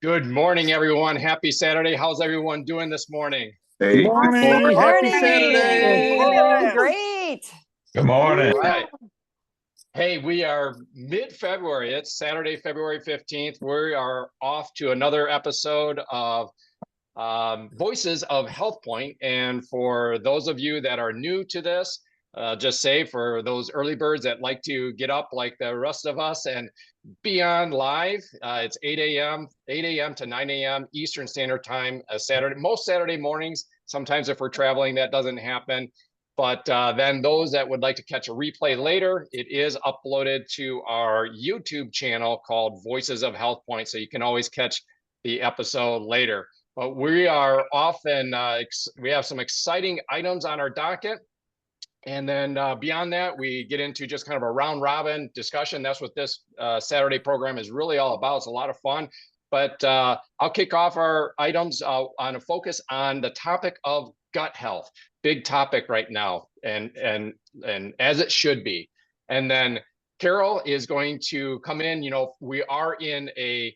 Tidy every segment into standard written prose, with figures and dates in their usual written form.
Good morning, everyone. Happy Saturday. How's everyone doing this morning? Hey, Good morning. Happy Saturday. Doing great. good morning. All right. Hey, we are mid-February. It's Saturday, February 15th. We are off to another episode of Voices of HealthPointe. And for those of you that are new to this, just say for those early birds that like to get up like the rest of us and be on live, it's 8 a.m. to 9 a.m. Eastern Standard Time, Saturday, most Saturday mornings. Sometimes if we're traveling, that doesn't happen. But then those that would like to catch a replay later, it is uploaded to our YouTube channel called Voices of HealthPointe. So you can always catch the episode later. But we are often, we have some exciting items on our docket. And then beyond that, we get into just kind of a round robin discussion. That's what this Saturday program is really all about. It's a lot of fun. But I'll kick off our items on a focus on the topic of gut health. Big topic right now, and as it should be. And then Carol is going to come in. You know, we are in a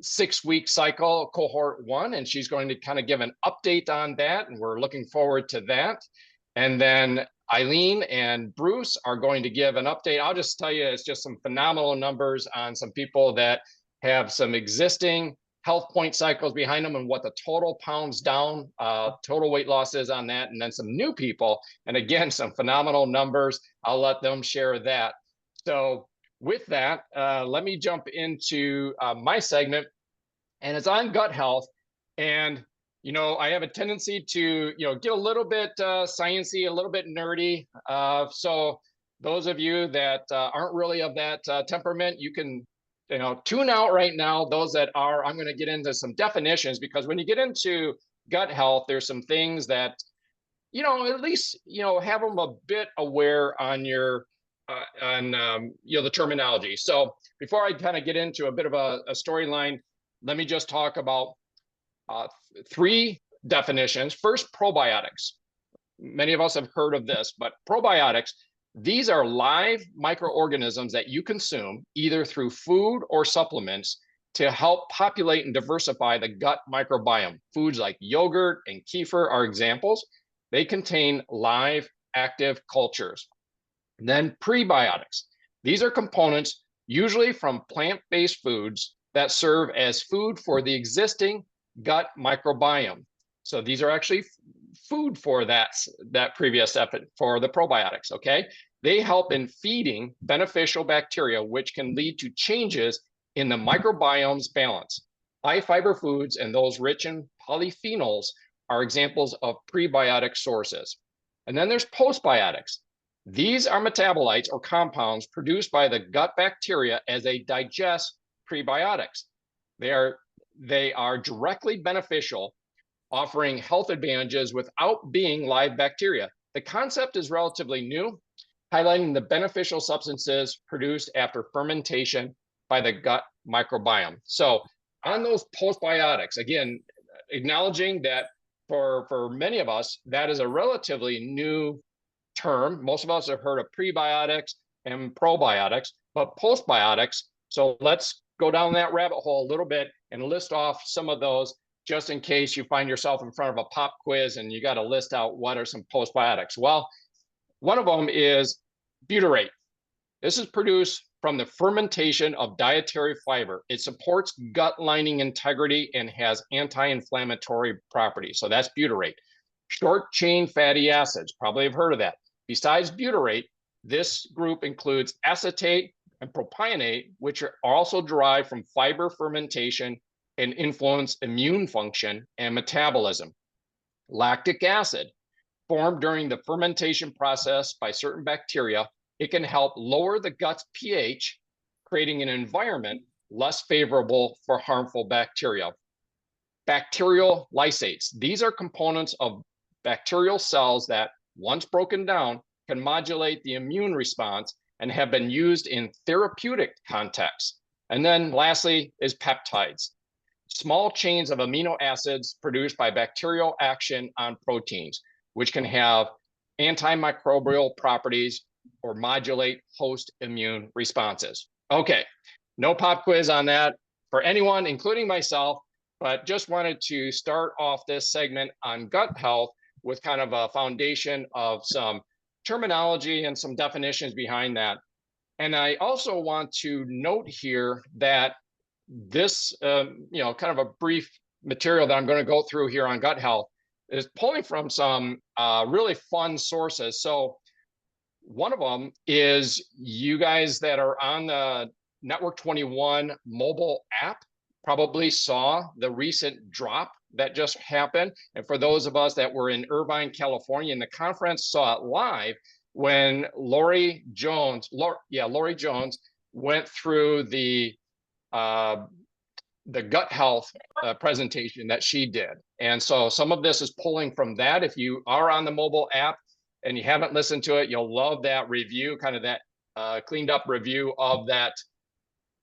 6-week cycle, cohort 1, and she's going to kind of give an update on that, and we're looking forward to that. And then Eileen and Bruce are going to give an update. I'll just tell you, it's just some phenomenal numbers on some people that have some existing HealthPointe cycles behind them and what the total pounds down, total weight loss is on that. And then some new people. And again, some phenomenal numbers. I'll let them share that. So with that, let me jump into my segment, and it's on gut health. And you know, I have a tendency to, get a little bit sciencey, a little bit nerdy. So those of you that aren't really of that temperament, you can, tune out right now. Those that are, I'm going to get into some definitions, because when you get into gut health, there's some things that, at least, have them a bit aware on your, the terminology. So before I kind of get into a bit of a storyline, let me just talk about 3 definitions. First, probiotics. Many of us have heard of this, but probiotics, these are live microorganisms that you consume either through food or supplements to help populate and diversify the gut microbiome. Foods like yogurt and kefir are examples. They contain live active cultures. And then prebiotics. These are components usually from plant-based foods that serve as food for the existing gut microbiome. So these are actually food for that previous effort for the probiotics, okay? They help in feeding beneficial bacteria, which can lead to changes in the microbiome's balance. High fiber foods and those rich in polyphenols are examples of prebiotic sources. And then there's postbiotics. These are metabolites or compounds produced by the gut bacteria as they digest prebiotics. They are directly beneficial, offering health advantages without being live bacteria. The concept is relatively new, highlighting the beneficial substances produced after fermentation by the gut microbiome. So on those postbiotics, again, acknowledging that for many of us, that is a relatively new term. Most of us have heard of prebiotics and probiotics, but postbiotics. So let's go down that rabbit hole a little bit and list off some of those, just in case you find yourself in front of a pop quiz and you got to list out what are some postbiotics. Well, one of them is butyrate. This is produced from the fermentation of dietary fiber. It supports gut lining integrity and has anti-inflammatory properties. So that's butyrate. Short chain fatty acids, probably have heard of that. Besides butyrate, this group includes acetate and propionate, which are also derived from fiber fermentation and influence immune function and metabolism. Lactic acid, formed during the fermentation process by certain bacteria, it can help lower the gut's pH, creating an environment less favorable for harmful bacteria. Bacterial lysates, these are components of bacterial cells that, once broken down, can modulate the immune response and have been used in therapeutic contexts. And then lastly is peptides, small chains of amino acids produced by bacterial action on proteins, which can have antimicrobial properties or modulate host immune responses. Okay, no pop quiz on that. For anyone, including myself, but just wanted to start off this segment on gut health with kind of a foundation of some terminology and some definitions behind that. And I also want to note here that this, kind of a brief material that I'm going to go through here on gut health is pulling from some really fun sources. So one of them is you guys that are on the Network 21 mobile app probably saw the recent drop that just happened. And for those of us that were in Irvine, California, in the conference, saw it live when Lori Jones went through the gut health presentation that she did. And so some of this is pulling from that. If you are on the mobile app and you haven't listened to it, you'll love that review, kind of that cleaned up review of that.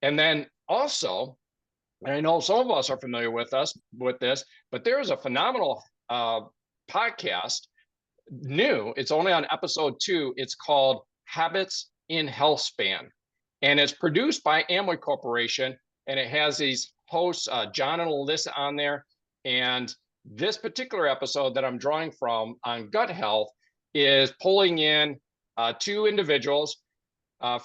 And then also, and I know some of us are familiar with this, but there's a phenomenal podcast, new. It's only on episode 2. It's called Habits in Health Span. And it's produced by Amway Corporation. And it has these hosts, John and Alyssa, on there. And this particular episode that I'm drawing from on gut health is pulling in 2 individuals.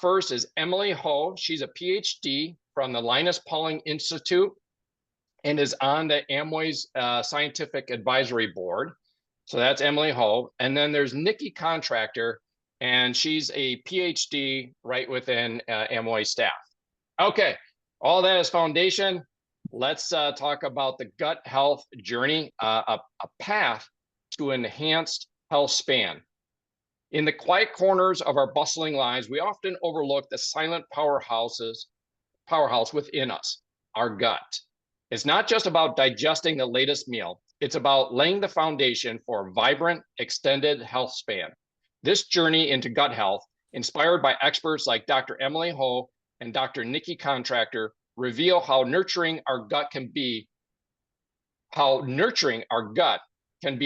First is Emily Ho. She's a PhD from the Linus Pauling Institute and is on the Amway's Scientific Advisory Board. So that's Emily Ho. And then there's Nikki Contractor, and she's a PhD right within Amway staff. Okay, all that is foundation. Let's talk about the gut health journey, a path to enhanced health span. In the quiet corners of our bustling lives, we often overlook the silent powerhouse within us, our gut. It's not just about digesting the latest meal. It's about laying the foundation for a vibrant, extended health span. This journey into gut health, inspired by experts like Dr. Emily Ho and Dr. Nikki Contractor, reveal how nurturing our gut can be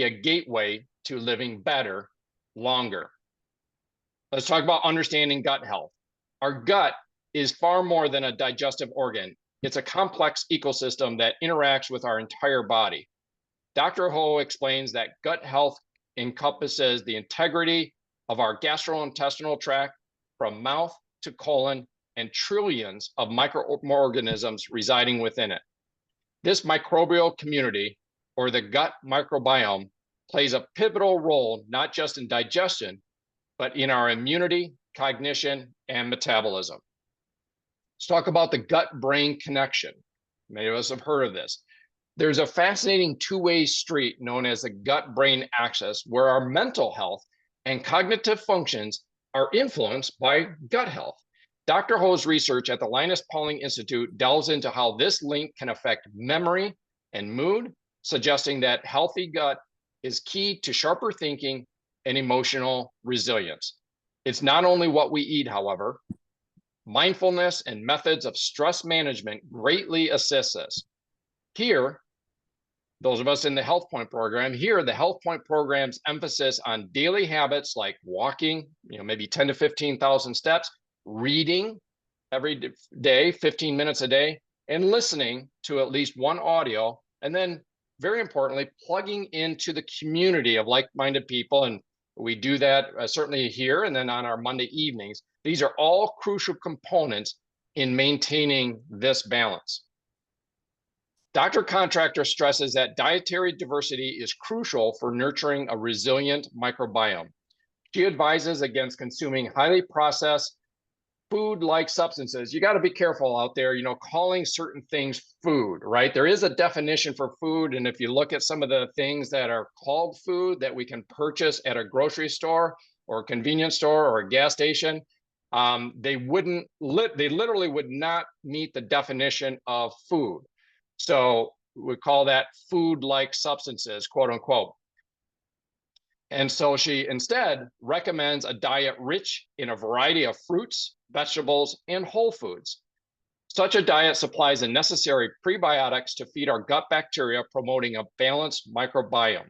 a gateway to living better, longer. Let's talk about understanding gut health. Our gut is far more than a digestive organ. It's a complex ecosystem that interacts with our entire body. Dr. Ho explains that gut health encompasses the integrity of our gastrointestinal tract from mouth to colon and trillions of microorganisms residing within it. This microbial community, or the gut microbiome, plays a pivotal role not just in digestion, but in our immunity, cognition, and metabolism. Let's talk about the gut-brain connection. Many of us have heard of this. There's a fascinating two-way street known as the gut-brain axis, where our mental health and cognitive functions are influenced by gut health. Dr. Ho's research at the Linus Pauling Institute delves into how this link can affect memory and mood, suggesting that healthy gut is key to sharper thinking and emotional resilience. It's not only what we eat, however. Mindfulness and methods of stress management greatly assist us. Here, those of us in the HealthPointe program, the HealthPointe program's emphasis on daily habits like walking, maybe 10 to 15,000 steps, reading every day, 15 minutes a day, and listening to at least one audio, and then very importantly, plugging into the community of like-minded people. And we do that certainly here and then on our Monday evenings. These are all crucial components in maintaining this balance. Dr. Contractor stresses that dietary diversity is crucial for nurturing a resilient microbiome. She advises against consuming highly processed food-like substances. You got to be careful out there, calling certain things food, right? There is a definition for food. And if you look at some of the things that are called food that we can purchase at a grocery store or a convenience store or a gas station, they literally would not meet the definition of food. So we call that food-like substances, quote unquote. And so she instead recommends a diet rich in a variety of fruits, vegetables, and whole foods. Such a diet supplies the necessary prebiotics to feed our gut bacteria, promoting a balanced microbiome.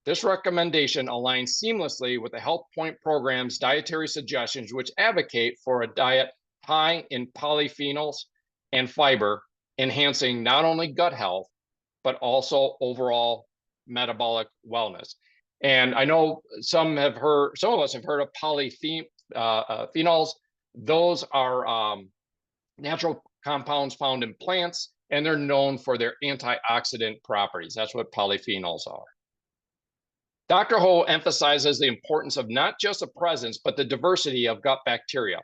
This recommendation aligns seamlessly with the HealthPointe program's dietary suggestions, which advocate for a diet high in polyphenols and fiber, enhancing not only gut health, but also overall metabolic wellness. And I know some of us have heard of polyphenols. Those are natural compounds found in plants, and they're known for their antioxidant properties. That's what polyphenols are. Dr. Ho emphasizes the importance of not just the presence, but the diversity of gut bacteria.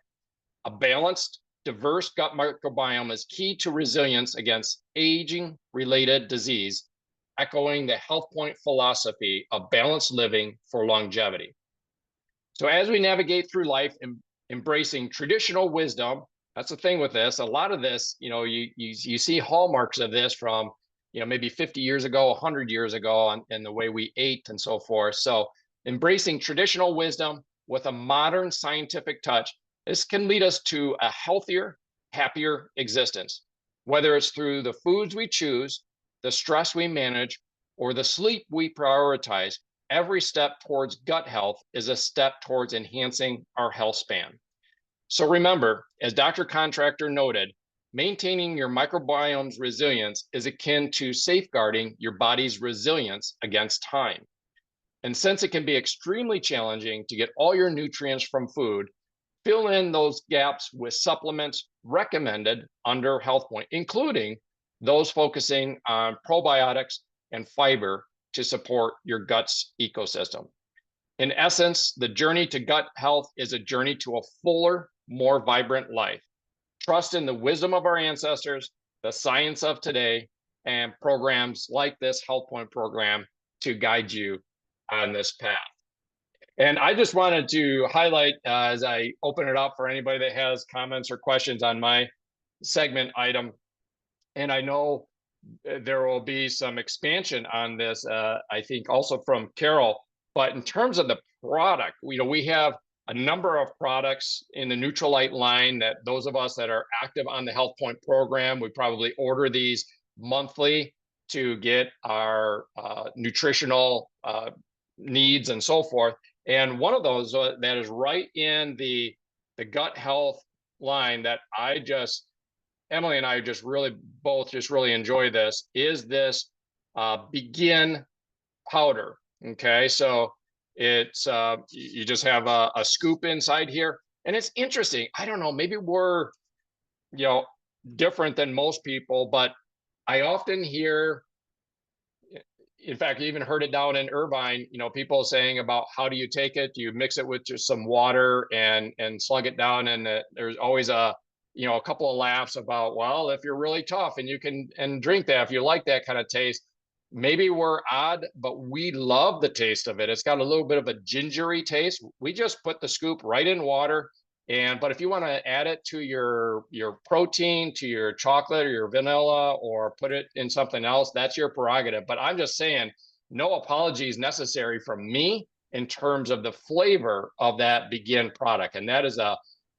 A balanced, diverse gut microbiome is key to resilience against aging-related disease, echoing the HealthPointe philosophy of balanced living for longevity. So as we navigate through life, embracing traditional wisdom, that's the thing with this. A lot of this, you see hallmarks of this from, maybe 50 years ago, 100 years ago, and the way we ate and so forth. So embracing traditional wisdom with a modern scientific touch, this can lead us to a healthier, happier existence, whether it's through the foods we choose, the stress we manage, or the sleep we prioritize. Every step towards gut health is a step towards enhancing our health span. So remember, as Dr. Contractor noted, maintaining your microbiome's resilience is akin to safeguarding your body's resilience against time. And since it can be extremely challenging to get all your nutrients from food, fill in those gaps with supplements recommended under HealthPointe, including those focusing on probiotics and fiber to support your gut's ecosystem. In essence, the journey to gut health is a journey to a fuller, more vibrant life. Trust in the wisdom of our ancestors, the science of today, and programs like this HealthPointe program to guide you on this path. And I just wanted to highlight, as I open it up for anybody that has comments or questions on my segment item, and I know there will be some expansion on this, I think also from Carol, but in terms of the product, we have a number of products in the Neutralite line that those of us that are active on the HealthPointe program, we probably order these monthly to get our nutritional needs and so forth. And one of those that is right in the gut health line that Emily and I both really enjoy this, is this Begin powder. Okay, so it's you just have a scoop inside here, and it's interesting. I don't know, maybe we're different than most people, but I often hear, in fact, I even heard it down in Irvine, people saying about how do you take it? Do you mix it with just some water and slug it down? And there's always a couple of laughs about, well, if you're really tough and you can drink that, if you like that kind of taste. Maybe we're odd, but we love the taste of it. It's got a little bit of a gingery taste. We just put the scoop right in water. But if you want to add it to your protein, to your chocolate or your vanilla, or put it in something else, that's your prerogative. But I'm just saying, no apologies necessary from me in terms of the flavor of that Begin product. And that is a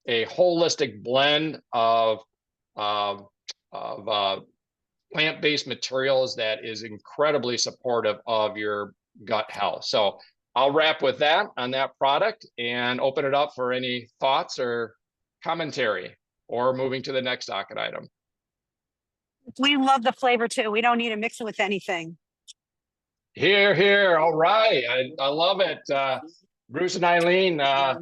holistic blend of plant-based materials that is incredibly supportive of your gut health. So I'll wrap with that on that product and open it up for any thoughts or commentary, or moving to the next docket item. We love the flavor too. We don't need to mix it with anything. Here. All right. I love it. Bruce and Eileen, I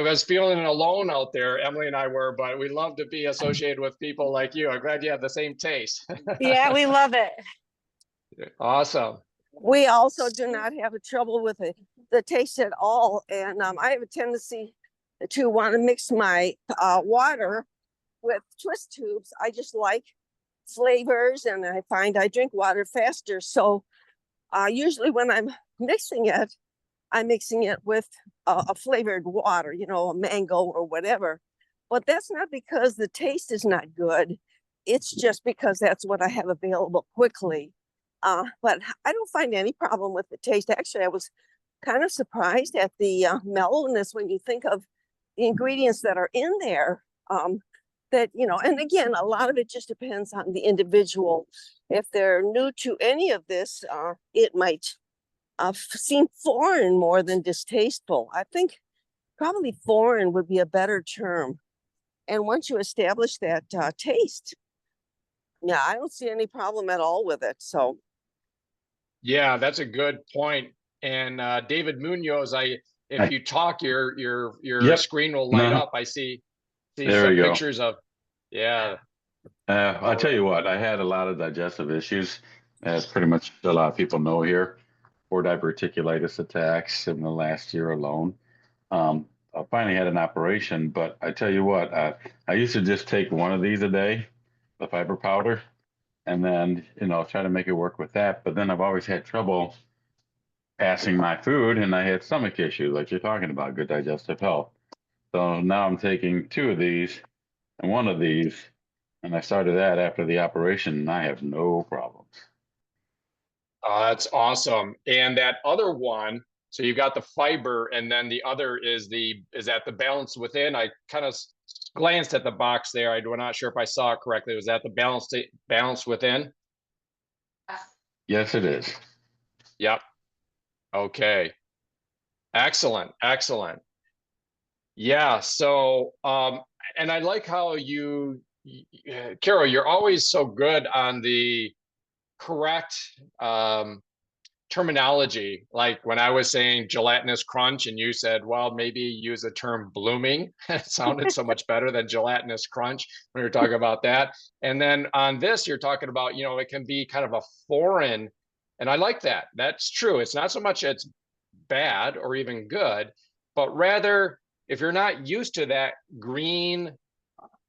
was feeling alone out there. Emily and I were, but we love to be associated with people like you. I'm glad you have the same taste. Yeah, we love it. Awesome. We also do not have a trouble with the taste at all. And I have a tendency to want to mix my water with twist tubes. I just like flavors, and I find I drink water faster. So usually when I'm mixing it with a flavored water, a mango or whatever. But that's not because the taste is not good. It's just because that's what I have available quickly. But I don't find any problem with the taste. Actually, I was kind of surprised at the mellowness when you think of the ingredients that are in there. And again, a lot of it just depends on the individual. If they're new to any of this, it might seem foreign more than distasteful. I think probably foreign would be a better term. And once you establish that taste, Yeah, I don't see any problem at all with it. So Yeah, that's a good point. And David Munoz, if Hi. you talk, your Yep. screen will light No, up. I see there we some go. pictures of, yeah. I'll tell you what, I had a lot of digestive issues, as pretty much a lot of people know here, 4 diverticulitis attacks in the last year alone. I finally had an operation, but I tell you what, I used to just take one of these a day, the fiber powder, and then, try to make it work with that. But then I've always had trouble passing my food, and I had stomach issues, like you're talking about, good digestive health. So now I'm taking 2 of these and 1 of these, and I started that after the operation, and I have no problems. That's awesome. And that other one, so you got the fiber, and then the other is that the balance within? I kind of glanced at the box there. I'm not sure if I saw it correctly. Was that the balance within? Yes, it is. Yep. Okay. Excellent. Excellent. Yeah. So, and I like how Carol, you're always so good on the correct terminology. Like when I was saying gelatinous crunch and you said, well, maybe use the term blooming. It sounded so much better than gelatinous crunch when you're talking about that. And then on this, you're talking about, it can be kind of a foreign, and I like that. That's true. It's not so much it's bad or even good, but rather if you're not used to that green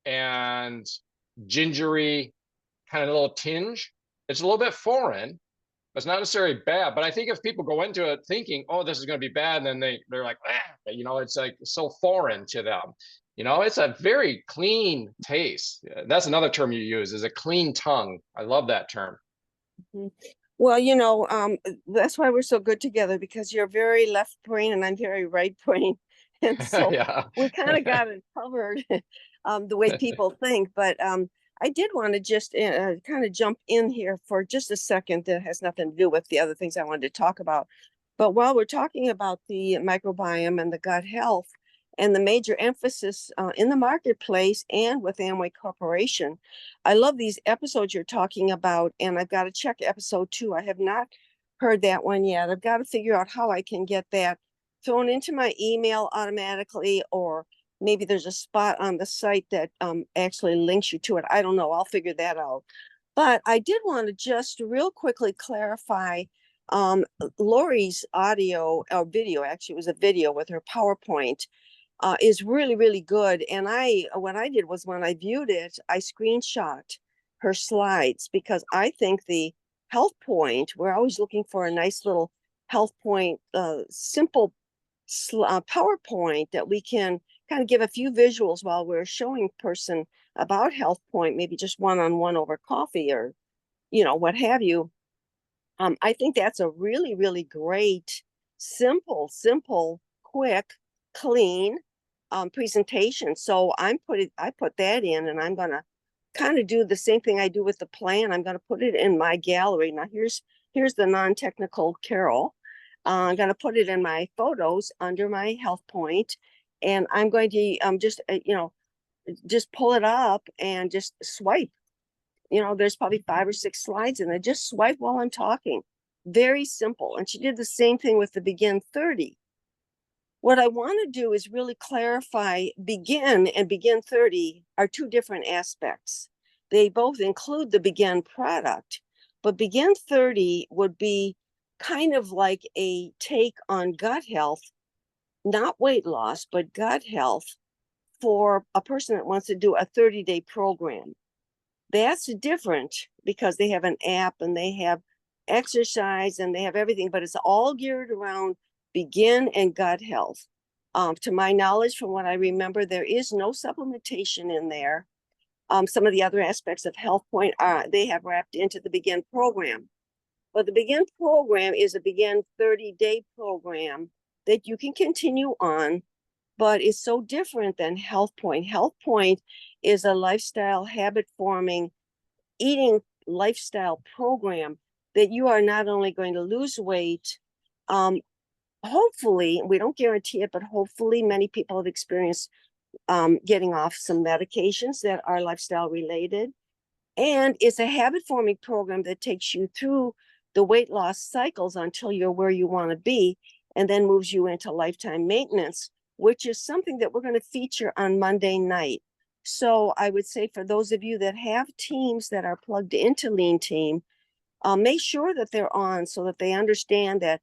and gingery kind of little tinge, it's a little bit foreign. It's not necessarily bad, but I think if people go into it thinking, "Oh, this is going to be bad," and then they're like, it's like so foreign to them. It's a very clean taste. That's another term you use, is a clean tongue. I love that term. Mhm. Well, that's why we're so good together, because you're very left brain and I'm very right brain. And so Yeah. we kind of got it covered, the way people think. But I did want to just kind of jump in here for just a second. That has nothing to do with the other things I wanted to talk about. But while we're talking about the microbiome and the gut health and the major emphasis in the marketplace and with Amway Corporation, I love these episodes you're talking about, and I've got to check episode 2. I have not heard that one yet. I've got to figure out how I can get that thrown into my email automatically, or maybe there's a spot on the site that actually links you to it. I don't know. I'll figure that out. But I did want to just real quickly clarify Lori's audio or video. Actually, it was a video with her PowerPoint. Is really, really good. And what I did was when I viewed it, I screenshot her slides, because I think the HealthPointe, we're always looking for a nice little HealthPointe, simple PowerPoint that we can kind of give a few visuals while we're showing person about HealthPointe, maybe just one-on-one over coffee or, what have you. I think that's a really, really great, simple, quick, clean presentation. So I put that in, and I'm gonna kind of do the same thing I do with the plan. I'm gonna put it in my gallery. Now here's the non-technical Carol. I'm gonna put it in my photos under my HealthPointe, and I'm going to just pull it up and just swipe. There's probably 5 or 6 slides in there. Just swipe while I'm talking. Very simple. And she did the same thing with the Begin 30. What I want to do is really clarify Begin and Begin 30 are 2 different aspects. They both include the Begin product, but Begin 30 would be kind of like a take on gut health, not weight loss, but gut health for a person that wants to do a 30-day program. That's different because they have an app and they have exercise and they have everything, but it's all geared around Begin and gut health. To my knowledge, from what I remember, there is no supplementation in there. Some of the other aspects of HealthPointe they have wrapped into the Begin program. But the Begin program is a Begin 30-day program that you can continue on, but it's so different than HealthPointe. HealthPointe is a lifestyle, habit-forming, eating lifestyle program that you are not only going to lose weight, hopefully, we don't guarantee it, but hopefully many people have experienced getting off some medications that are lifestyle related. And it's a habit forming program that takes you through the weight loss cycles until you're where you want to be, and then moves you into lifetime maintenance, which is something that we're going to feature on Monday night. So I would say for those of you that have teams that are plugged into Lean Team, make sure that they're on so that they understand that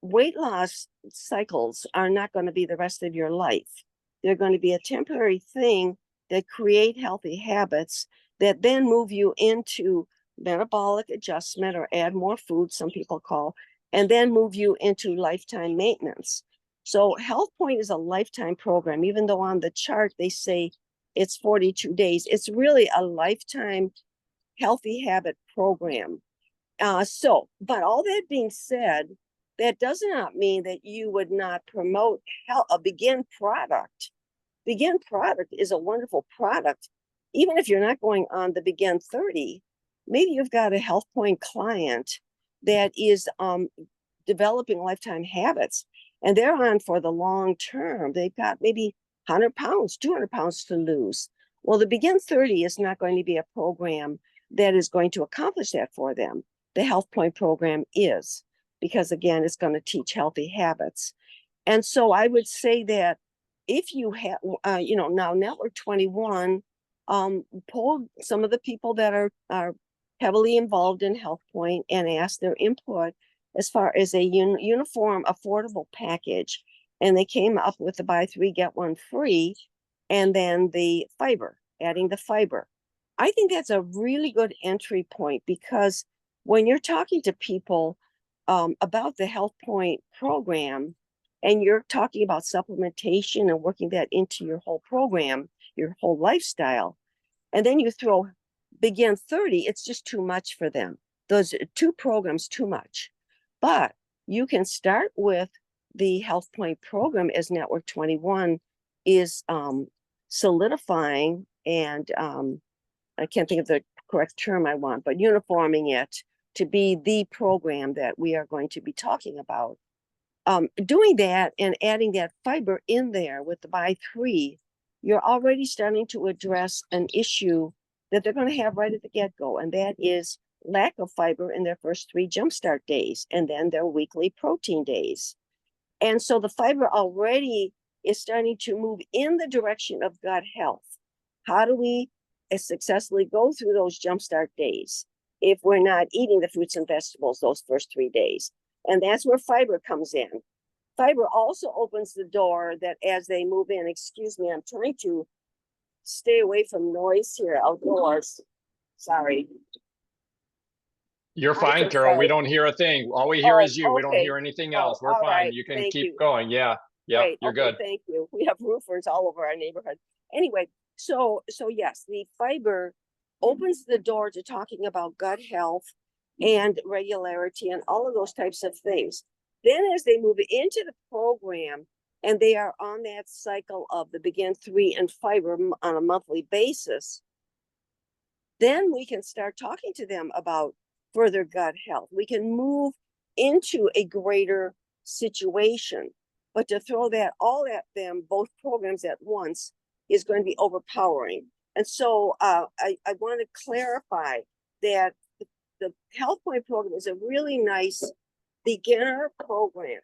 weight loss cycles are not going to be the rest of your life. They're going to be a temporary thing that create healthy habits that then move you into metabolic adjustment or add more food, some people call, and then move you into lifetime maintenance. So HealthPointe is a lifetime program, even though on the chart they say it's 42 days. It's really a lifetime healthy habit program. But all that being said, that does not mean that you would not promote a Begin product. Begin product is a wonderful product. Even if you're not going on the Begin 30, maybe you've got a HealthPointe client that is developing lifetime habits, and they're on for the long term. They've got maybe 100 pounds, 200 pounds to lose. Well, the Begin 30 is not going to be a program that is going to accomplish that for them. The HealthPointe program is, because again, it's going to teach healthy habits. And so I would say that if you have, now Network 21 polled some of the people that are heavily involved in HealthPointe and asked their input as far as a uniform, affordable package. And they came up with the buy 3, get 1 free, and then the fiber, adding the fiber. I think that's a really good entry point, because when you're talking to people about the HealthPointe program, and you're talking about supplementation and working that into your whole program, your whole lifestyle, and then you throw Begin 30, it's just too much for them. Those 2 programs, too much. But you can start with the HealthPointe program as Network 21 is solidifying, and I can't think of the correct term I want, but uniforming it to be the program that we are going to be talking about. Doing that and adding that fiber in there with the buy 3, you're already starting to address an issue that they're going to have right at the get-go, and that is lack of fiber in their first 3 jumpstart days, and then their weekly protein days. And so the fiber already is starting to move in the direction of gut health. How do we successfully go through those jumpstart days if we're not eating the fruits and vegetables those first 3 days? And that's where fiber comes in. Fiber also opens the door that as they move in, excuse me, I'm trying to stay away from noise here outdoors. Sorry. You're I'm fine, so Carol. We sorry. don't hear a thing. All we hear is you. We don't Okay. hear anything Oh, else. We're all fine. right. You can Thank keep you. going. Yeah. Yep. Great. You're Okay, good. thank you. We have roofers all over our neighborhood. Anyway, so yes, the fiber opens the door to talking about gut health and regularity and all of those types of things. Then as they move into the program and they are on that cycle of the Begin 3 and fiber on a monthly basis, then we can start talking to them about further gut health. We can move into a greater situation. But to throw that all at them, both programs at once, is going to be overpowering. And so I want to clarify that the HealthPointe program is a really nice beginner program.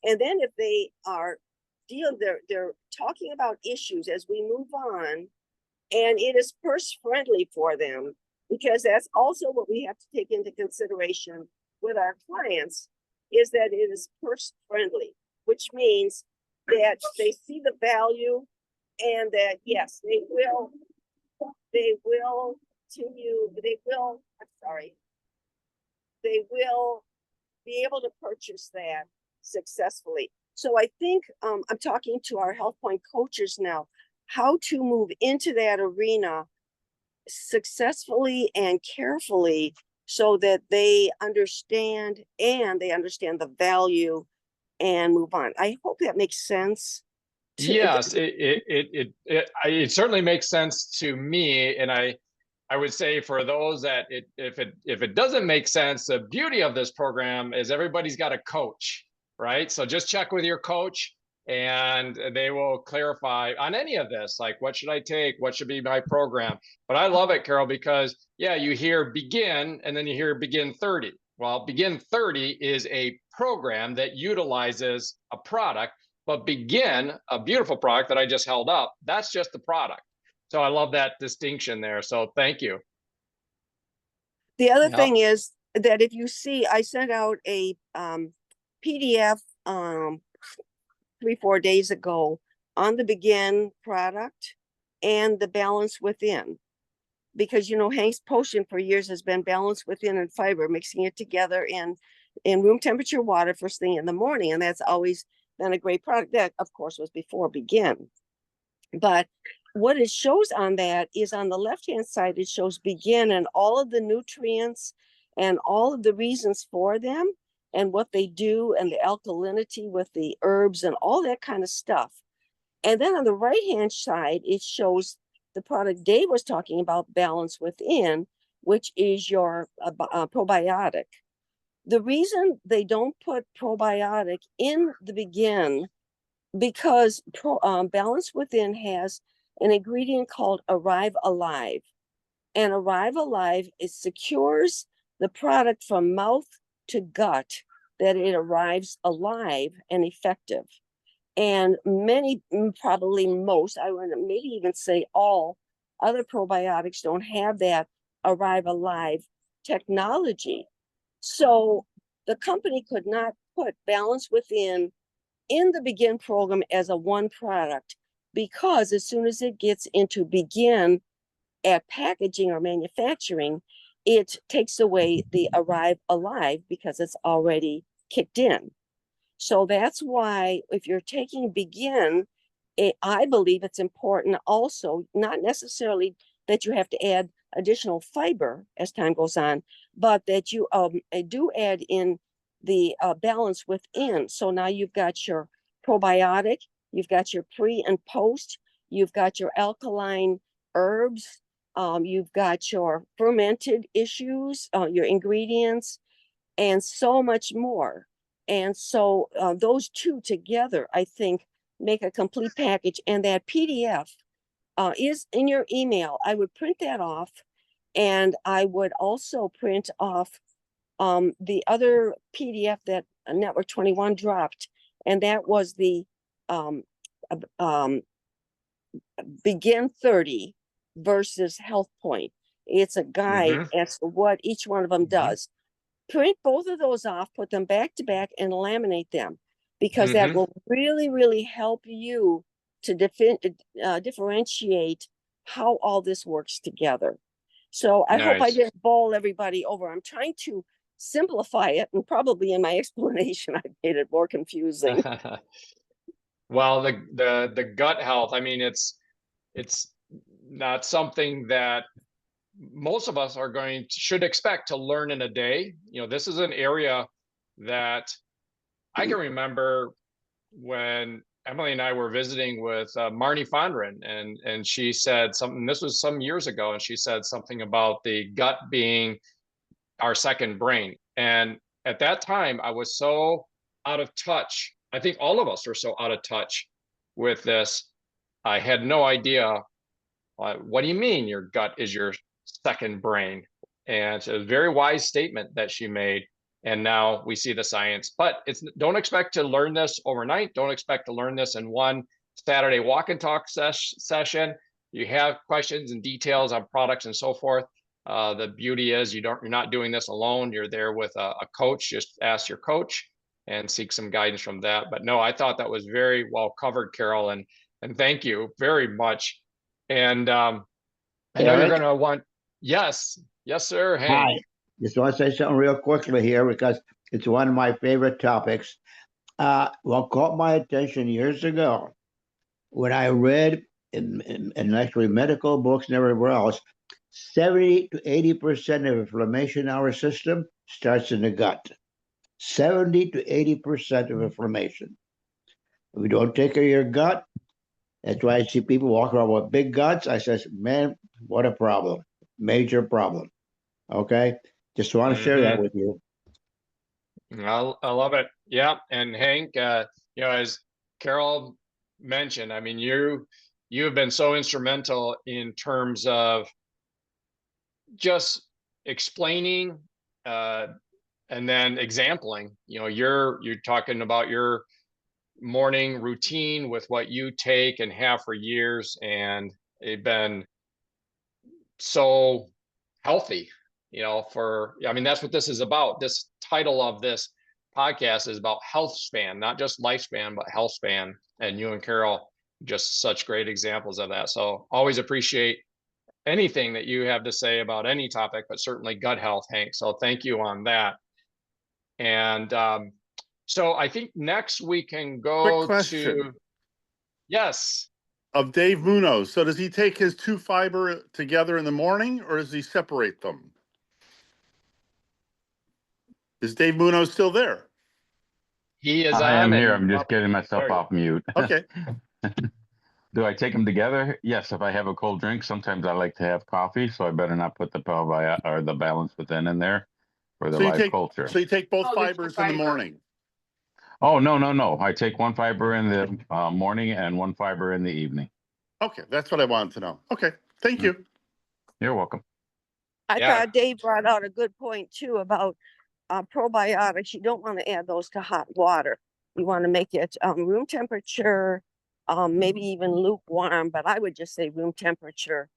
And then if they are they're talking about issues as we move on, and it is purse friendly for them, because that's also what we have to take into consideration with our clients, is that it is purse friendly, which means that they see the value and that yes, they will continue, they will be able to purchase that successfully. So I think I'm talking to our HealthPointe coaches now, how to move into that arena successfully and carefully so that they understand the value and move on. I hope that makes sense. Yes, it certainly makes sense to me, and I would say for those that if it doesn't make sense, the beauty of this program is everybody's got a coach, right? So just check with your coach. and they will clarify on any of this, like what should I take, what should be my program. But I love it, Carol, because yeah, you hear begin and then you hear begin 30. Well, begin 30 is a program that utilizes a product, but begin, a beautiful product that I just held up, that's just the product. So I love that distinction there. So thank you. The other Yep. thing is that if you see, I sent out a PDF 3-4 days ago on the begin product and the balance within, because you know Hank's potion for years has been balance within and fiber, mixing it together in room temperature water first thing in the morning, and that's always been a great product. That of course was before begin, but what it shows on that is on the left hand side it shows begin and all of the nutrients and all of the reasons for them and what they do and the alkalinity with the herbs and all that kind of stuff. And then on the right hand side it shows the product Dave was talking about, balance within, which is your probiotic. The reason they don't put probiotic in the begin, because balance within has an ingredient called Arrive Alive. And Arrive Alive, it secures the product from mouth to gut, that it arrives alive and effective. And many, probably most, I would maybe even say all other probiotics don't have that Arrive Alive technology. So the company could not put balance within in the begin program as a one product, because as soon as it gets into begin at packaging or manufacturing, it takes away the Arrive Alive because it's already kicked in. So that's why if you're taking begin, I believe it's important also, not necessarily that you have to add additional fiber as time goes on, but that you do add in the balance within. So now you've got your probiotic, you've got your pre and post, you've got your alkaline herbs, you've got your fermented issues, your ingredients, and so much more. And so those two together, I think, make a complete package. And that PDF is in your email. I would print that off, and I would also print off the other PDF that Network 21 dropped, and that was the Begin 30 versus HealthPointe. It's a guide as to what each one of them does. Print both of those off, put them back to back, and laminate them, because that will really, really help you to differentiate how all this works together. So I hope I didn't bowl everybody over. I'm trying to simplify it, and probably in my explanation I made it more confusing. Well, the gut health, I mean, it's not something that most of us should expect to learn in a day. You know, this is an area that I can remember when Emily and I were visiting with Marnie Fondren, and she said something, this was some years ago, and she said something about the gut being our second brain. And at that time, I was so out of touch. I think all of us are so out of touch with this. I had no idea. What do you mean your gut is your second brain? And it's a very wise statement that she made. And now we see the science, but don't expect to learn this overnight. Don't expect to learn this in one Saturday walk and talk session. You have questions and details on products and so forth. The beauty is you're not doing this alone. You're there with a coach. Just ask your coach and seek some guidance from that. But no, I thought that was very well covered, Carol, and thank you very much. And I know you're going to want, yes, sir. Hey. Hi, just want to say something real quickly here because it's one of my favorite topics. What caught my attention years ago when I read in actually medical books and everywhere else, 70 to 80% of inflammation in our system starts in the gut. 70 to 80% of inflammation. If we don't take care of your gut, that's why I see people walk around with big guts. I says, man, what a problem. Major problem. Okay. Just want to share that with you. I love it. Yeah. And Hank, as Carol mentioned, I mean, you have been so instrumental in terms of just explaining and then exempling. You know, you're talking about your morning routine with what you take and have for years, and it's been so healthy, you know, I mean, that's what this is about. This title of this podcast is about health span, not just lifespan, but health span. And you and Carol, just such great examples of that. So always appreciate anything that you have to say about any topic, but certainly gut health, Hank. So thank you on that. And so I think next we can go Quick question. to, yes. Of Dave Munoz. So does he take his 2 fiber together in the morning, or does he separate them? Is Dave Munoz still there? He is I am on. here. And I'm just getting myself off mute. Okay. Do I take them together? Yes. If I have a cold drink, sometimes I like to have coffee, so I better not put the or the balance within in there for the live culture. So you take both fibers in the morning? Oh, no. I take 1 fiber in the morning and 1 fiber in the evening. Okay, that's what I wanted to know. Okay, thank you. You're welcome. I Yeah. thought Dave brought out a good point too about probiotics. You don't want to add those to hot water. You want to make it room temperature, maybe even lukewarm, but I would just say room temperature.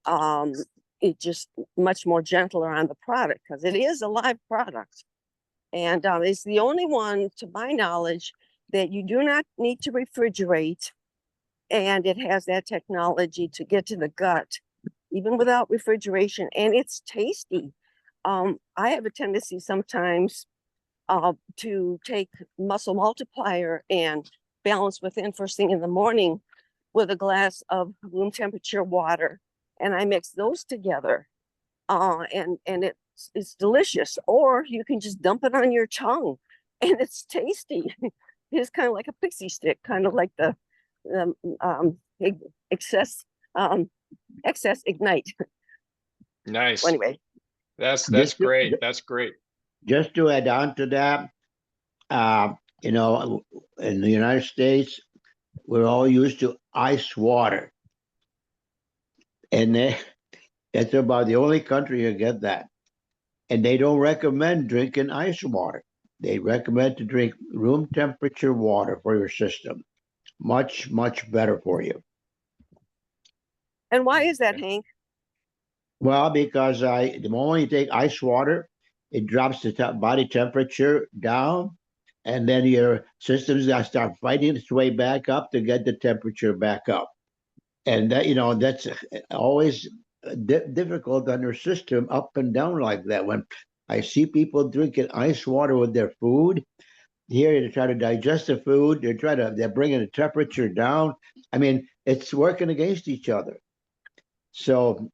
It's just much more gentler on the product because it is a live product. And it's the only one, to my knowledge, that you do not need to refrigerate. And it has that technology to get to the gut, even without refrigeration. And it's tasty. I have a tendency sometimes to take muscle multiplier and balance within first thing in the morning with a glass of room temperature water. And I mix those together. And it's delicious. Or you can just dump it on your tongue and it's tasty. It's kind of like a pixie stick, kind of like the excess ignite. Nice. Anyway, That's Just- great. That's great. Just to add on to that, you know, in the United States, we're all used to ice water. And that's about the only country you get that. And they don't recommend drinking ice water. They recommend to drink room temperature water for your system. Much, much better for you. and why is that, Hank? Well, because the moment you take ice water, it drops the body temperature down, and then your system's got to start fighting its way back up to get the temperature back up. And that, you know, that's always difficult on your system up and down like that. When I see people drinking ice water with their food, here they try to digest the food, they're bringing the temperature down. I mean, it's working against each other. So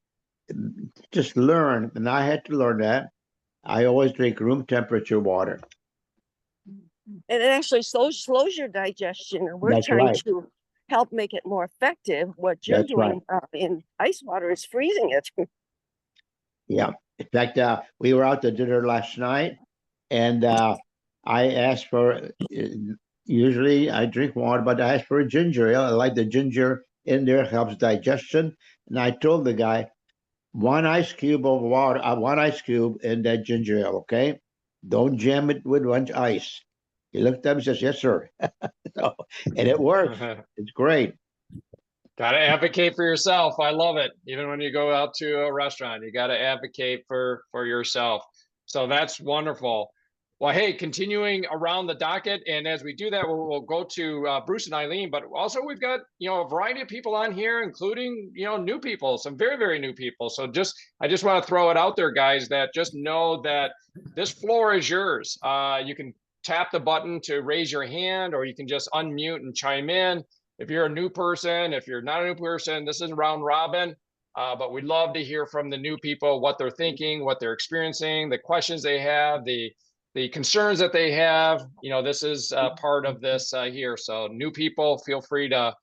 just learn, and I had to learn that. I always drink room temperature water. And it actually slows your digestion, and we're That's trying right. to help make it more effective. What you're That's right. doing in ice water is freezing it. Yeah. In fact, we were out to dinner last night, and I asked for, usually I drink water, but I asked for a ginger ale. I like the ginger in there, helps digestion. And I told the guy, 1 ice cube of water, 1 ice cube in that ginger ale, okay? Don't jam it with 1 ice. He looked up and says, yes, sir. So, and it works. It's great. Got to advocate for yourself. I love it. Even when you go out to a restaurant, you got to advocate for yourself. So that's wonderful. Well, hey, continuing around the docket, and as we do that, we'll go to Bruce and Eileen. But also, we've got a variety of people on here, including new people, some very, very new people. So I just want to throw it out there, guys, that just know that this floor is yours. You can tap the button to raise your hand, or you can just unmute and chime in. If you're a new person, if you're not a new person, this is round robin. But we'd love to hear from the new people, what they're thinking, what they're experiencing, the questions they have, the concerns that they have. This is part of this here. So new people, feel free to,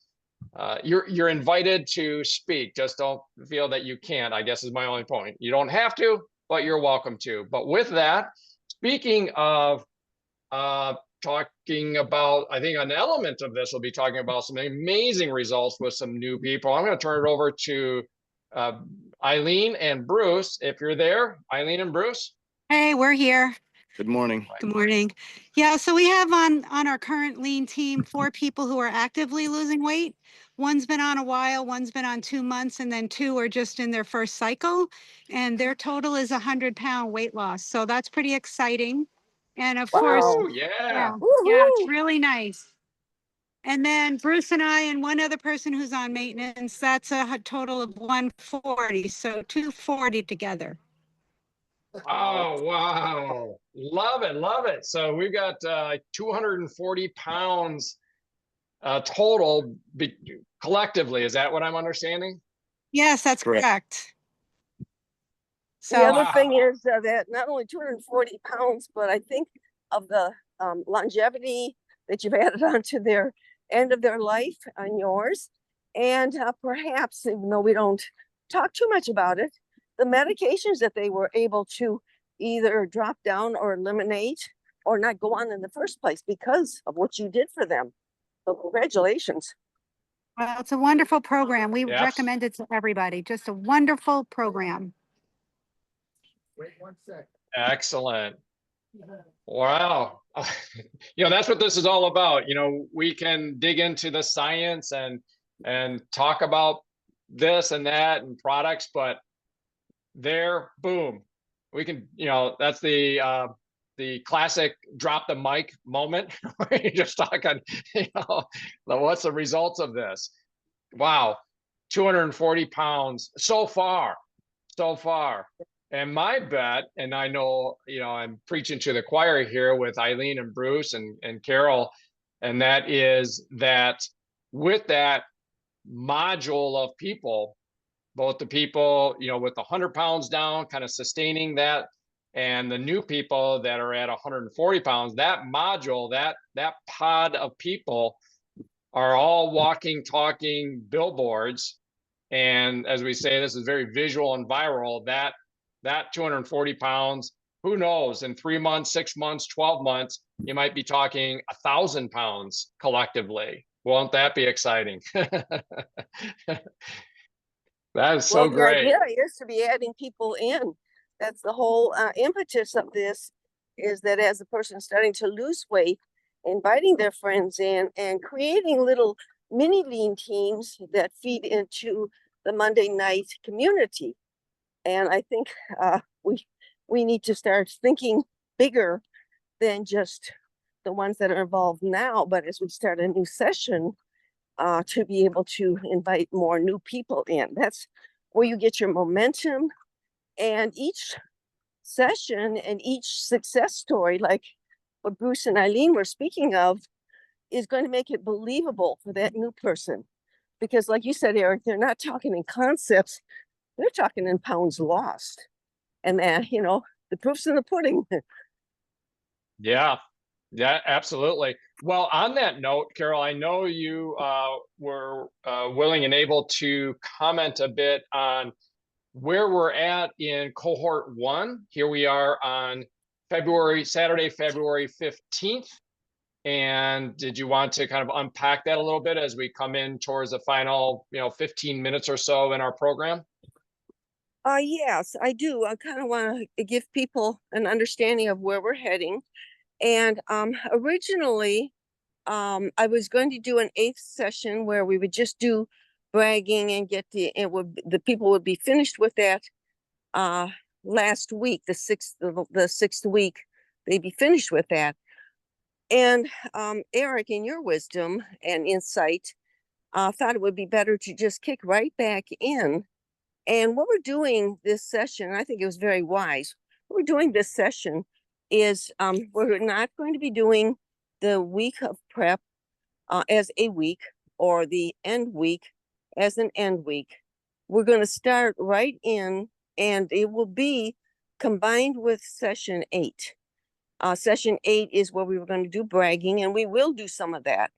you're invited to speak. Just don't feel that you can't, I guess is my only point. You don't have to, but you're welcome to. But with that, speaking of talking about, I think an element of this will be talking about some amazing results with some new people. I'm going to turn it over to Eileen and Bruce. If you're there, Eileen and Bruce. Hey, we're here. Good morning. Good morning. Yeah, so we have on our current lean team 4 people who are actively losing weight. One's been on a while, one's been on 2 months, and then 2 are just in their first cycle. And their total is 100-pound weight loss. So that's pretty exciting. And of course, Oh, yeah, yeah. it's Woohoo! really nice. And then Bruce and I and one other person who's on maintenance, that's a total of 140. So 240 together. Oh, wow. Love it. Love it. So we've got 240 pounds total collectively. Is that what I'm understanding? Yes, that's Correct. correct. The So other thing is that not only 240 pounds, but I think of the longevity that you've added on to their end of their life and yours. And perhaps, even though we don't talk too much about it, the medications that they were able to either drop down or eliminate or not go on in the first place because of what you did for them. So congratulations. well, it's a wonderful program. We Yes. recommend it to everybody. Just a wonderful program. Excellent. Wow. That's what this is all about. We can dig into the science and talk about this and that and products, but there, boom, we can, that's the classic drop the mic moment where you're just talking, what's the results of this? Wow. 240 pounds so far. And my bet, and I know, I'm preaching to the choir here with Eileen and Bruce and Carol, and that is that with that module of people, both the people, with 100 pounds down, kind of sustaining that, and the new people that are at 140 pounds, that module, that pod of people are all walking, talking billboards. And as we say, this is very visual and viral, that 240 pounds, who knows, in 3 months, 6 months, 12 months, you might be talking 1,000 pounds collectively. Won't that be exciting? That is so Well, the great. idea is to be adding people in. That's the whole impetus of this, is that as the person's starting to lose weight, inviting their friends in and creating little mini lean teams that feed into the Monday night community. And I think we need to start thinking bigger than just the ones that are involved now, but as we start a new session, to be able to invite more new people in. That's where you get your momentum, and each session and each success story, like what Bruce and Eileen were speaking of, is going to make it believable for that new person. Because like you said, Eric, they're not talking in concepts, they're talking in pounds lost. And the proof's in the pudding. Yeah, absolutely. Well, on that note, Carol, I know you were willing and able to comment a bit on where we're at in cohort 1. Here we are on Saturday, February 15th. And did you want to kind of unpack that a little bit as we come in towards the final, 15 minutes or so in our program? Yes, I do. I kind of want to give people an understanding of where we're heading. And originally, I was going to do an 8th session where we would just do bragging and the people would be finished with that last week, the 6th week, they'd be finished with that. And Eric, in your wisdom and insight, thought it would be better to just kick right back in. And what we're doing this session, I think it was very wise. What we're doing this session is we're not going to be doing the week of prep as a week or the end week as an end week. We're going to start right in, and it will be combined with session 8. Session 8 is where we were going to do bragging, and we will do some of that.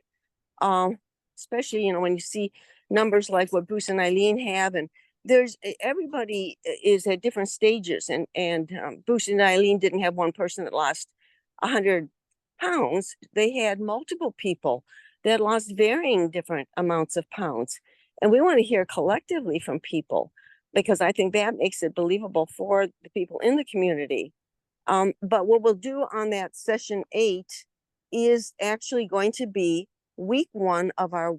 Especially, when you see numbers like what Bruce and Eileen have, and everybody is at different stages, and Bruce and Eileen didn't have one person that lost 100 pounds, they had multiple people that lost varying different amounts of pounds. And we want to hear collectively from people, because I think that makes it believable for the people in the community. But what we'll do on that session 8 is actually going to be week 1 of our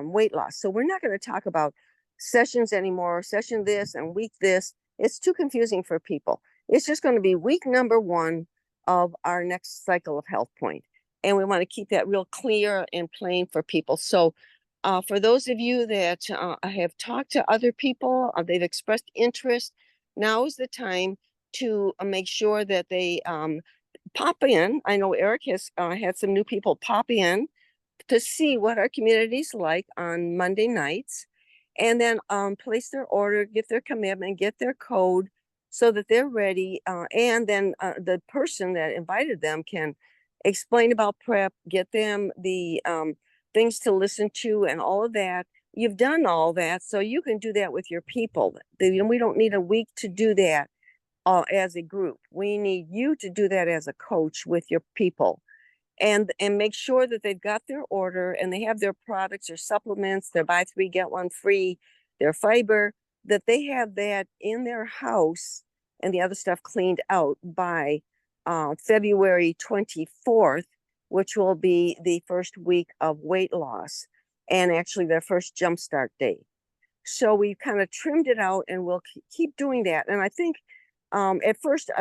weight loss. So we're not going to talk about sessions anymore, session this and week this. It's too confusing for people. It's just going to be week number 1 of our next cycle of HealthPointe. And we want to keep that real clear and plain for people. So for those of you that have talked to other people, they've expressed interest, now is the time to make sure that they pop in. I know Eric has had some new people pop in to see what our community's like on Monday nights, and then place their order, get their commitment, get their code so that they're ready. And then the person that invited them can explain about prep, get them the things to listen to and all of that. You've done all that, so you can do that with your people. We don't need a week to do that as a group. We need you to do that as a coach with your people, and make sure that they've got their order and they have their products or supplements, their buy 3 get 1 free, their fiber, that they have that in their house and the other stuff cleaned out by February 24th, which will be the first week of weight loss and actually their first jumpstart day. So we kind of trimmed it out, and we'll keep doing that. And I think at first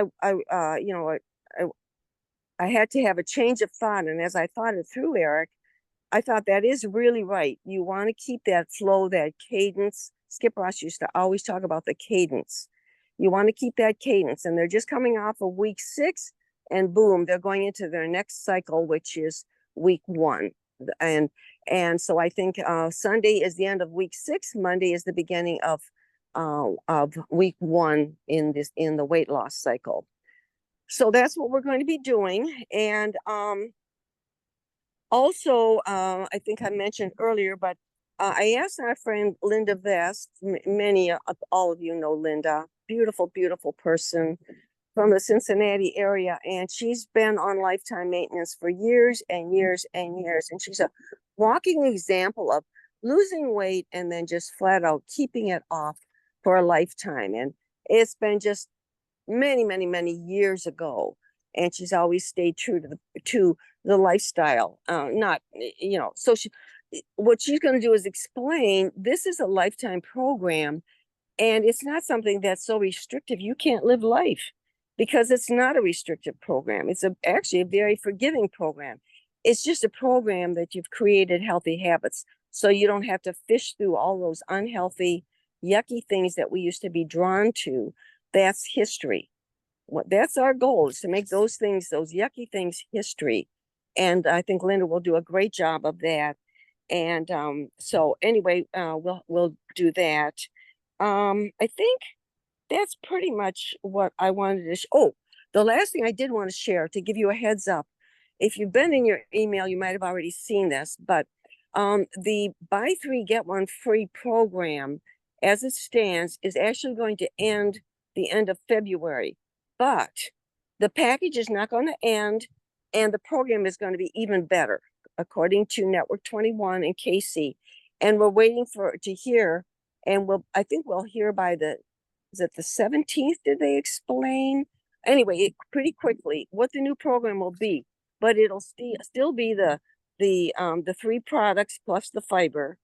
I had to have a change of thought. And as I thought it through, Eric, I thought that is really right. You want to keep that flow, that cadence. Skip Ross used to always talk about the cadence. You want to keep that cadence. And they're just coming off of week 6, and boom, they're going into their next cycle, which is week 1. And so I think Sunday is the end of week 6. Monday is the beginning of week 1 in the weight loss cycle. So that's what we're going to be doing. And also, I think I mentioned earlier, but I asked our friend Linda Vest. All of you know Linda, beautiful, beautiful person from the Cincinnati area. And she's been on lifetime maintenance for years and years and years. And she's a walking example of losing weight and then just flat out keeping it off for a lifetime. And it's been just many, many, many years ago. And she's always stayed true to the lifestyle. So what she's going to do is explain this is a lifetime program, and it's not something that's so restrictive you can't live life, because it's not a restrictive program. It's actually a very forgiving program. It's just a program that you've created healthy habits, so you don't have to fish through all those unhealthy, yucky things that we used to be drawn to. That's history. That's our goal, is to make those things, those yucky things, history. And I think Linda will do a great job of that. And so anyway, we'll do that. I think that's pretty much what I wanted to oh, the last thing I did want to share, to give you a heads up, if you've been in your email, you might have already seen this, but the buy 3 get 1 free program as it stands is actually going to end the end of February, but the package is not going to end, and the program is going to be even better, according to Network 21 and Casey. And we're waiting to hear, and I think we'll hear by is it the 17th? Did they explain? Anyway, pretty quickly what the new program will be, but it'll still be the 3 products plus the fiber.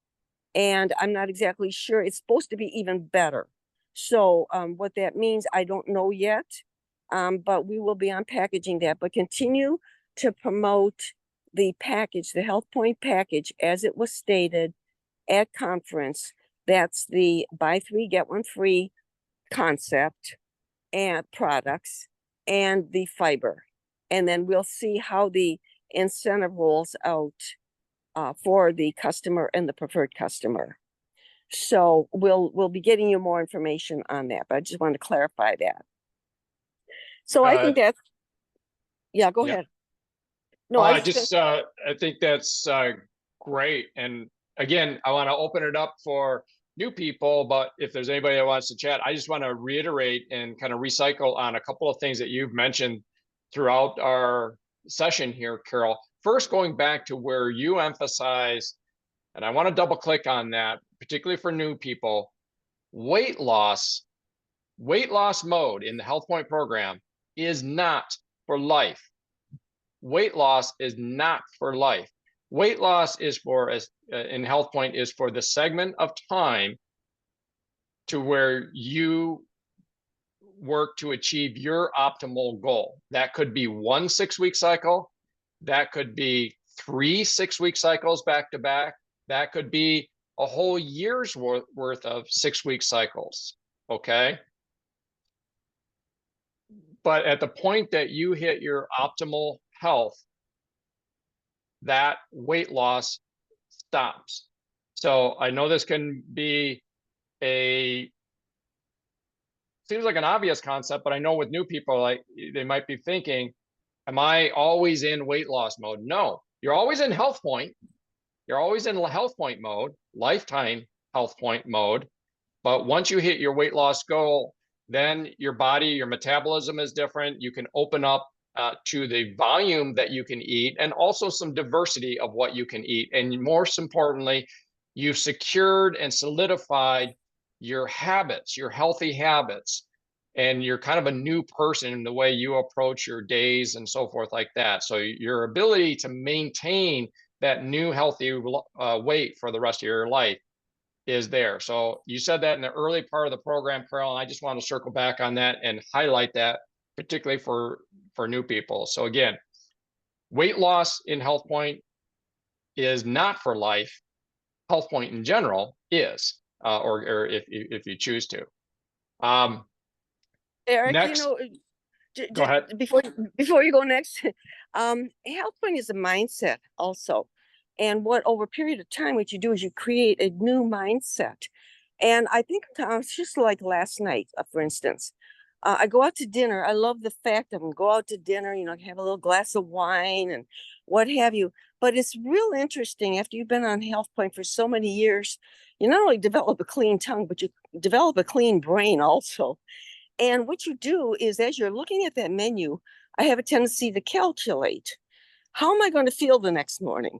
And I'm not exactly sure. It's supposed to be even better. So what that means, I don't know yet, but we will be unpackaging that. But continue to promote the package, the HealthPointe package, as it was stated at conference. That's the buy 3, get 1 free concept and products and the fiber. And then we'll see how the incentive rolls out for the customer and the preferred customer. So we'll be getting you more information on that, but I just wanted to clarify that. So I think that's, go ahead. No, I think that's great. And again, I want to open it up for new people, but if there's anybody that wants to chat, I just want to reiterate and kind of recycle on a couple of things that you've mentioned throughout our session here, Carol. First, going back to where you emphasize, and I want to double click on that, particularly for new people, weight loss mode in the HealthPointe program is not for life. Weight loss is not for life. Weight loss is for, as in HealthPointe, is for the segment of time to where you work to achieve your optimal goal. That could be 1 6-week cycle. That could be 3 6-week cycles back to back. That could be a whole year's worth of 6-week cycles. Okay. But at the point that you hit your optimal health, that weight loss stops. So I know this can be seems like an obvious concept, but I know with new people, like they might be thinking, am I always in weight loss mode? No, you're always in HealthPointe. You're always in HealthPointe mode, lifetime HealthPointe mode. But once you hit your weight loss goal, then your body, your metabolism is different. You can open up to the volume that you can eat and also some diversity of what you can eat. And most importantly, you've secured and solidified your habits, your healthy habits, and you're kind of a new person in the way you approach your days and so forth like that. So your ability to maintain that new healthy weight for the rest of your life is there. So you said that in the early part of the program, Carol, and I just want to circle back on that and highlight that, particularly for new people. So again, weight loss in HealthPointe is not for life. HealthPointe in general is, or if you choose to. Eric, next, go ahead. Before you go next, HealthPointe is a mindset also. And what over a period of time, what you do is you create a new mindset. And I think it's just like last night, for instance, I go out to dinner. I love the fact that I can go out to dinner, have a little glass of wine and what have you. But it's real interesting after you've been on HealthPointe for so many years, you not only develop a clean tongue, but you develop a clean brain also. And what you do is as you're looking at that menu, I have a tendency to calculate, how am I going to feel the next morning?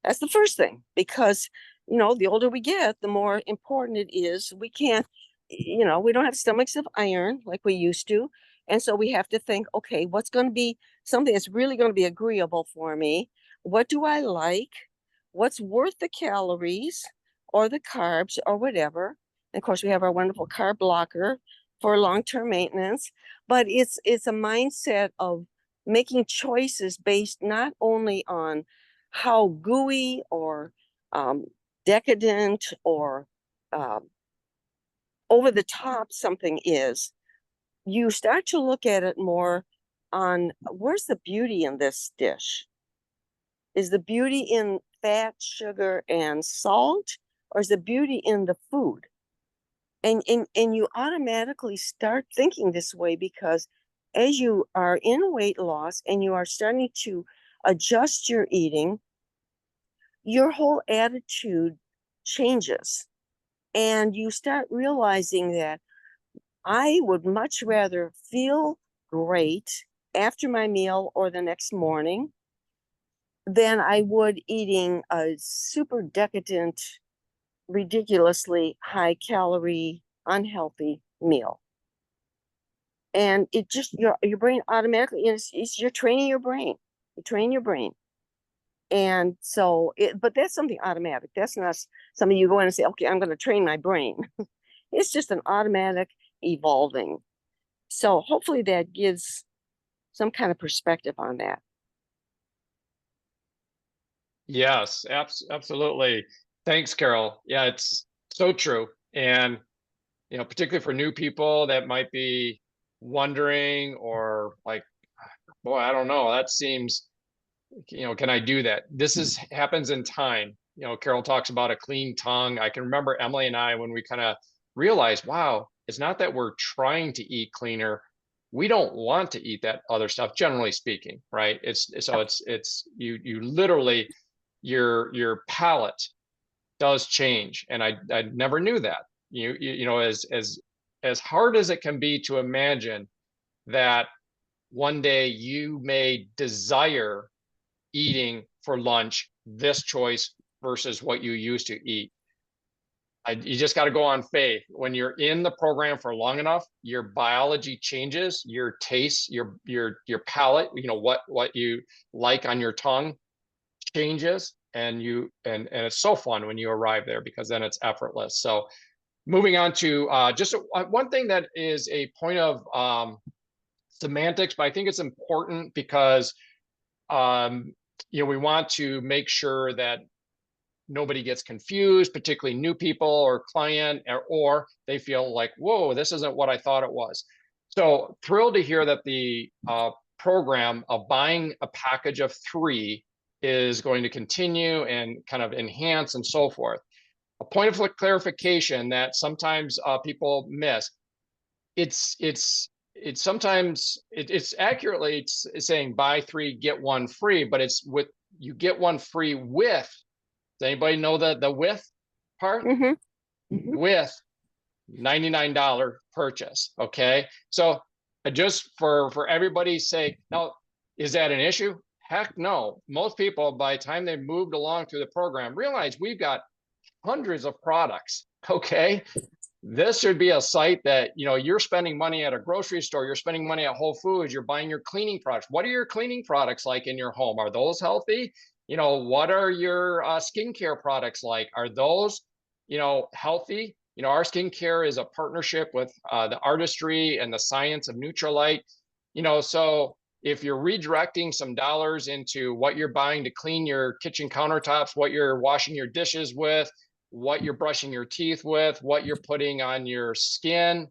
That's the first thing, because, the older we get, the more important it is. We can't, we don't have stomachs of iron like we used to. And so we have to think, okay, what's going to be something that's really going to be agreeable for me? What do I like? What's worth the calories or the carbs or whatever? And of course, we have our wonderful carb blocker for long-term maintenance, but it's a mindset of making choices based not only on how gooey or decadent or over the top something is. You start to look at it more on where's the beauty in this dish? Is the beauty in fat, sugar, and salt, or is the beauty in the food? And you automatically start thinking this way because as you are in weight loss and you are starting to adjust your eating, your whole attitude changes. And you start realizing that I would much rather feel great after my meal or the next morning than I would eating a super decadent, ridiculously high calorie, unhealthy meal. And it just, your brain automatically, you're training your brain. You train your brain. And so, but that's something automatic. That's not something you go in and say, okay, I'm going to train my brain. It's just an automatic evolving. So hopefully that gives some kind of perspective on that. Yes, absolutely. Thanks, Carol. Yeah, it's so true. And, particularly for new people that might be wondering or like, boy, I don't know, that seems, can I do that? This happens in time. Carol talks about a clean tongue. I can remember Emily and I, when we kind of realized, wow, it's not that we're trying to eat cleaner. We don't want to eat that other stuff, generally speaking, right? It's you literally, your palate does change. And I never knew that. As hard as it can be to imagine that one day you may desire eating for lunch this choice versus what you used to eat. You just got to go on faith. When you're in the program for long enough, your biology changes, your taste, your palate, you know, what you like on your tongue changes, and it's so fun when you arrive there, because then it's effortless. So moving on to just one thing that is a point of semantics, but I think it's important because you know, we want to make sure that nobody gets confused, particularly new people or client, or they feel like, whoa, this isn't what I thought it was. So thrilled to hear that the program of buying a package of 3 is going to continue and kind of enhance and so forth. A point of clarification that sometimes people miss. It's sometimes it's accurately it's saying buy 3 get 1 free, but it's with you get 1 free with. Does anybody know the with part? With $99 purchase. Okay, so just for everybody's sake, now is that an issue? Heck no. Most people, by the time they moved along through the program, realize we've got hundreds of products. Okay, this should be a site that, you know, you're spending money at a grocery store, you're spending money at Whole Foods, you're buying your cleaning products. What are your cleaning products like in your home? Are those healthy? You know, what are your skincare products like? Are those, you know, healthy? You know, our skincare is a partnership with the artistry and the science of Nutrilite. You know, so if you're redirecting some dollars into what you're buying to clean your kitchen countertops, what you're washing your dishes with, what you're brushing your teeth with, what you're putting on your skin,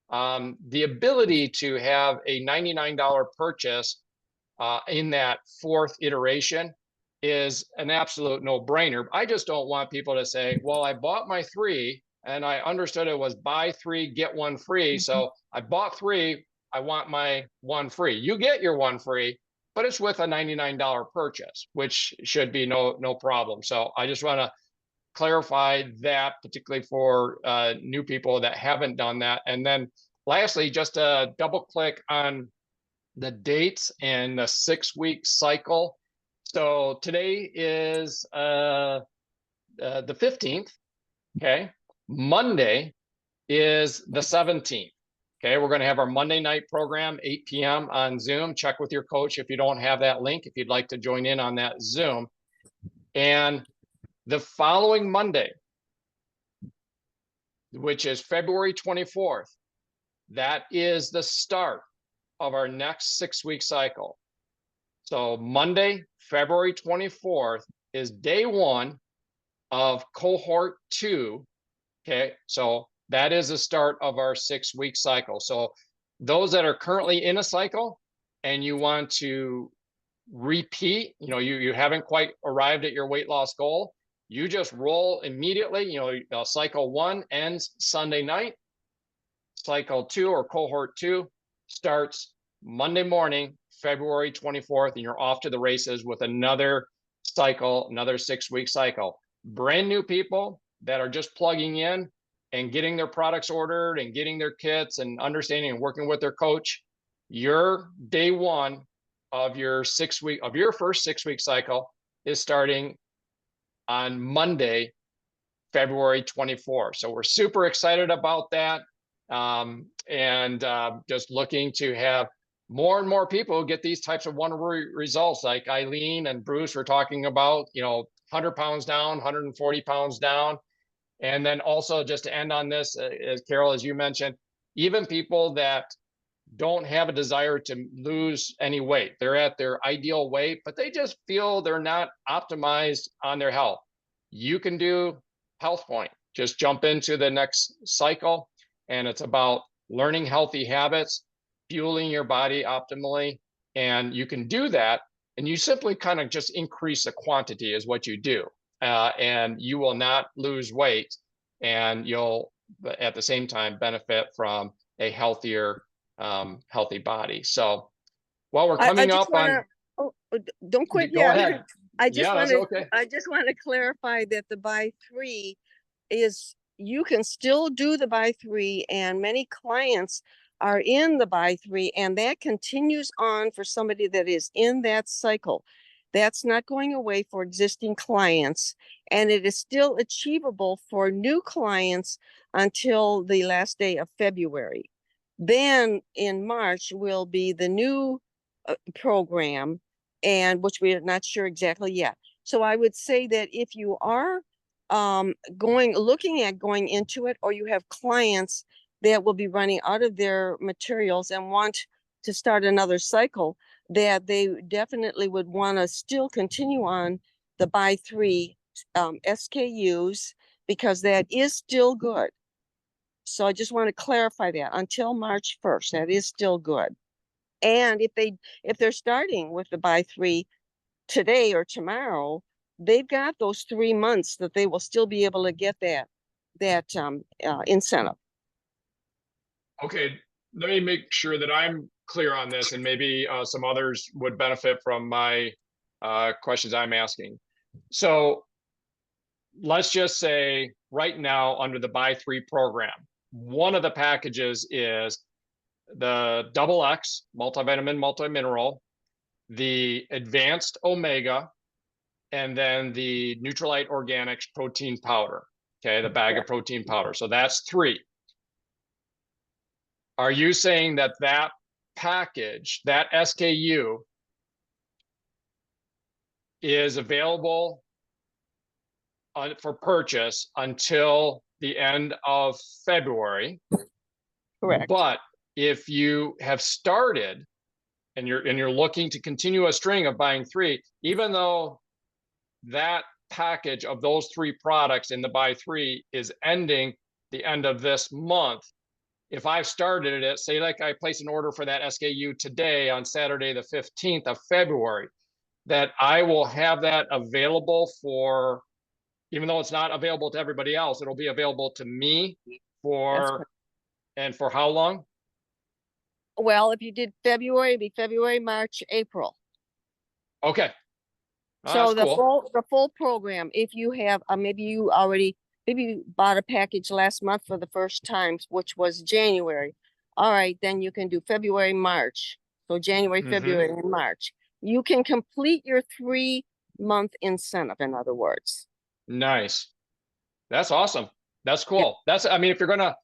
the ability to have a $99 purchase in that 4th iteration is an absolute no-brainer. I just don't want people to say, well, I bought my 3 and I understood it was buy 3, get 1 free. So I bought 3, I want my 1 free. You get your 1 free, but it's with a $99 purchase, which should be no problem. So I just want to clarify that, particularly for new people that haven't done that. And then lastly, just to double click on the dates and the 6-week cycle. So today is the 15th. Okay. Monday is the 17th. Okay. We're going to have our Monday night program, 8 p.m. on Zoom. Check with your coach if you don't have that link, if you'd like to join in on that Zoom. And the following Monday, which is February 24th, that is the start of our next 6-week cycle. So Monday, February 24th is day 1 of cohort 2. Okay, so that is the start of our 6-week cycle. So those that are currently in a cycle and you want to repeat, you know, you haven't quite arrived at your weight loss goal, you just roll immediately. You know, cycle 1 ends Sunday night. Cycle 2 or cohort 2 starts Monday morning, February 24th, and you're off to the races with another cycle, another 6-week cycle. Brand new people that are just plugging in and getting their products ordered and getting their kits and understanding and working with their coach, your day 1 of your first 6-week cycle is starting on Monday, February 24th. So we're super excited about that. And just looking to have more and more people get these types of wonderful results, like Eileen and Bruce were talking about, you know, 100 pounds down, 140 pounds down. And then also, just to end on this, as Carol, as you mentioned, even people that don't have a desire to lose any weight, they're at their ideal weight, but they just feel they're not optimized on their health. You can do HealthPointe. Just jump into the next cycle, and it's about learning healthy habits, fueling your body optimally, and you can do that. And you simply kind of just increase the quantity is what you do, and you will not lose weight, and you'll at the same time benefit from a healthier, healthy body. So while we're coming up on, don't quit go yet. ahead. I just want to clarify that the buy 3 is, you can still do the buy 3, and many clients are in the buy three, and that continues on for somebody that is in that cycle. That's not going away for existing clients, and it is still achievable for new clients until the last day of February. Then in March will be the new program, and which we are not sure exactly yet. So I would say that if you are looking at going into it, or you have clients that will be running out of their materials and want to start another cycle, that they definitely would want to still continue on the buy three SKUs, because that is still good. So I just want to clarify that until March 1st, that is still good. And if they're starting with the buy three today or tomorrow, they've got those 3 months that they will still be able to get that incentive. Okay, let me make sure that I'm clear on this, and maybe some others would benefit from my questions I'm asking. So let's just say right now under the buy three program, one of the packages is the double X multivitamin, multimineral, the advanced omega, and then the Neutralite Organics protein powder. Okay, the bag of protein powder. So that's 3. Are you saying that that package, that SKU, is available for purchase until the end of February? Correct. But if you have started and you're looking to continue a string of buying 3, even though that package of those 3 products in the buy 3 is ending the end of this month, if I've started it, say like I place an order for that SKU today on Saturday, the 15th of February, that I will have that available for, even though it's not available to everybody else, it'll be available to me for, and for how long? Well, if you did February, it'd be February, March, April. Okay. So that's cool. the full program, if you have, maybe you bought a package last month for the first time, which was January. All right, then you can do February, March. So January, February, and March. You can complete your 3-month incentive, in other words. Nice. That's awesome. That's cool. That's, I mean, if you're gonna,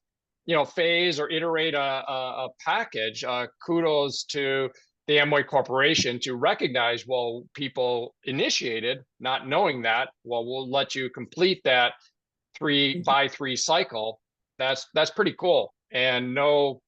phase or iterate a package, kudos to the Amway Corporation to recognize, well, people initiated not knowing that, well, we'll let you complete that 3-by-3 cycle. That's pretty cool, and no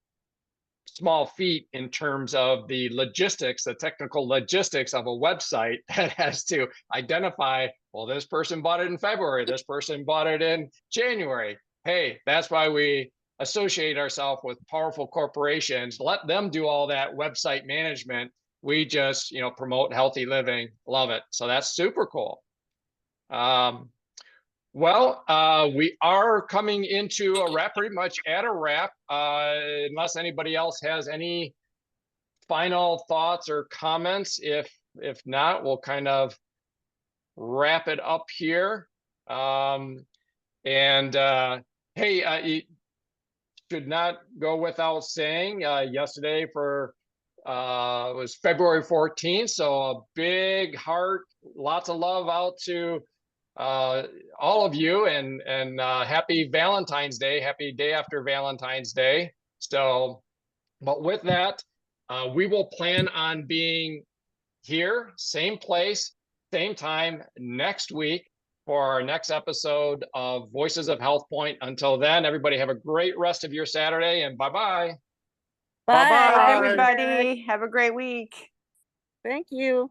small feat in terms of the logistics, the technical logistics of a website that has to identify, well, this person bought it in February, this person bought it in January. Hey, that's why we associate ourselves with powerful corporations. Let them do all that website management. We just, promote healthy living. Love it. So that's super cool. Well, we are coming into a wrap, pretty much at a wrap, unless anybody else has any final thoughts or comments. If not, we'll kind of wrap it up here. Hey, should not go without saying, yesterday was February 14th, so a big heart, lots of love out to all of you, and happy Valentine's Day, happy day after Valentine's Day. So, but with that, we will plan on being here, same place, same time next week for our next episode of Voices of HealthPointe. Until then, everybody have a great rest of your Saturday, and bye-bye. Bye. Bye-bye. Everybody. Have a great week. Thank you.